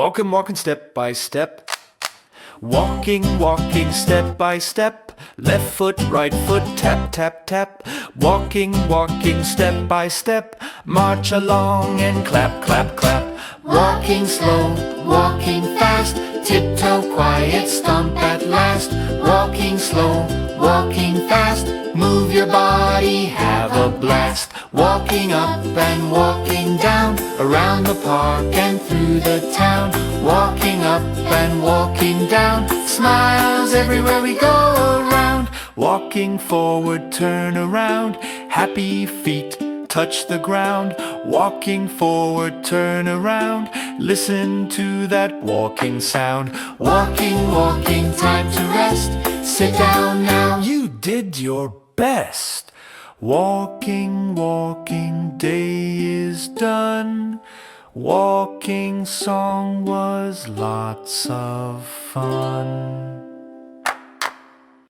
Walking, walking step by step. Walking, walking step by step. Left foot, right foot, tap, tap, tap. Walking, walking step by step. March along and clap, clap, clap. Walking slow, walking fast. Tiptoe quiet, stomp at last. Walking slow, walking fast. Move your body, have a blast. Walking up and walking down, around the park and through the town. Walking up and walking down, smiles everywhere we go around. Walking forward, turn around, happy feet touch the ground. Walking forward, turn around, listen to that walking sound. Walking, walking, time to rest. Sit down now. You did your best. Walking, walking, day is done. Walking song was lots of fun.